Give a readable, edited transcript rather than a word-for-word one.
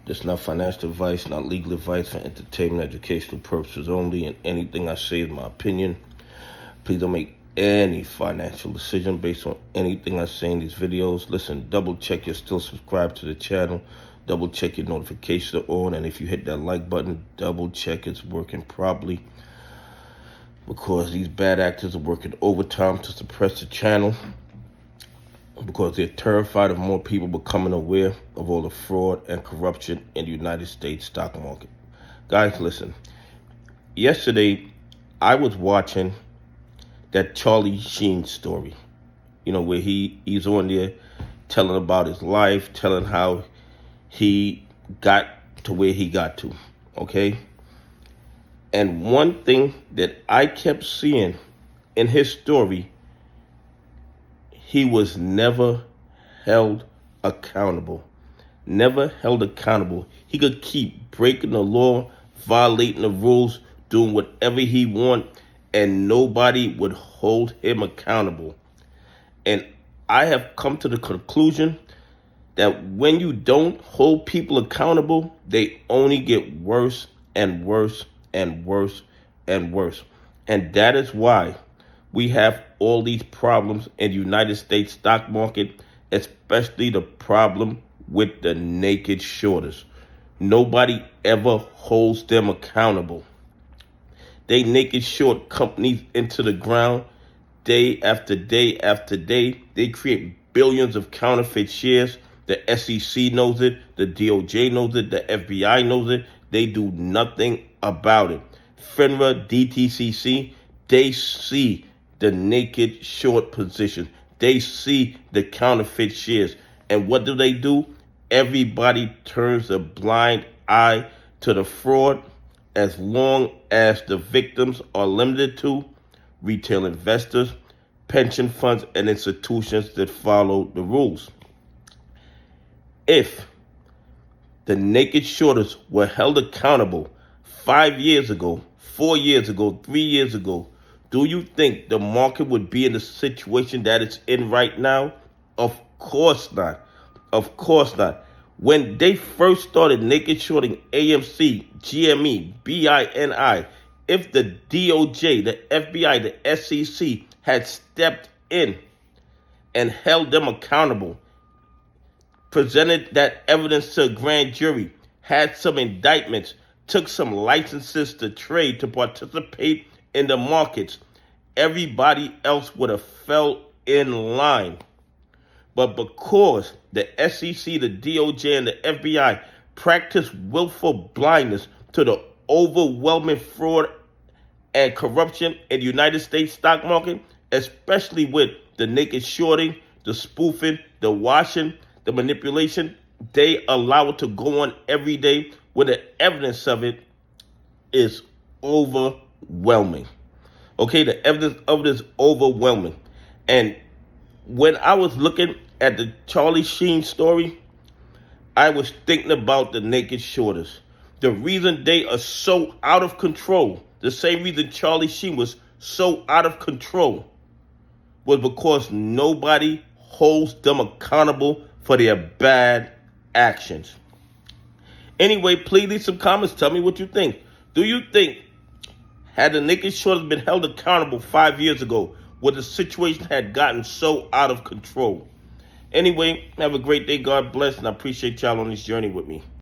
This is not financial advice, not legal advice, for entertainment, educational purposes only, and anything I say is my opinion. Please don't make any financial decision based on anything I say in these videos. Listen, double check you're still subscribed to the channel. Double check your notifications are on, and if you hit that like button, double check it's working properly, because these bad actors are working overtime to suppress the channel, because they're terrified of more people becoming aware of all the fraud and corruption in the United States stock market. Guys, listen. Yesterday, I was watching that Charlie Sheen story, where he's on there telling about his life, telling how he got to where he got to, okay? And one thing that I kept seeing in his story, he was never held accountable. Never held accountable. He could keep breaking the law, violating the rules, doing whatever he want, and nobody would hold him accountable. And I have come to the conclusion that when you don't hold people accountable, they only get worse and worse and worse and worse. And that is why we have all these problems in the United States stock market, especially the problem with the naked shorters. Nobody ever holds them accountable. They naked short companies into the ground day after day after day. They create billions of counterfeit shares. The SEC knows it. The DOJ knows it. The FBI knows it. They do nothing about it. FINRA, DTCC, they see the naked short position. They see the counterfeit shares. And what do? Everybody turns a blind eye to the fraud, as long as the victims are limited to retail investors, pension funds, and institutions that follow the rules. If the naked shorters were held accountable 5 years ago, 4 years ago, 3 years ago, do you think the market would be in the situation that it's in right now? Of course not. Of course not. When they first started naked shorting AMC, GME, BINI, if the DOJ, the FBI, the SEC had stepped in and held them accountable, presented that evidence to a grand jury, had some indictments, took some licenses to trade, to participate in the markets, everybody else would have fell in line. But because the SEC, the DOJ, and the FBI practice willful blindness to the overwhelming fraud and corruption in the United States stock market, especially with the naked shorting, the spoofing, the washing, the manipulation, they allow it to go on every day when the evidence of it is overwhelming. Okay, the evidence of it is overwhelming. And when I was looking at the Charlie Sheen story, I was thinking about the naked shorters. The reason they are so out of control, the same reason Charlie Sheen was so out of control, was because nobody holds them accountable for their bad actions. Anyway, please leave some comments. Tell me what you think. Do you think, had the naked shorters been held accountable 5 years ago, would the situation had gotten so out of control? Anyway, have a great day. God bless, and I appreciate y'all on this journey with me.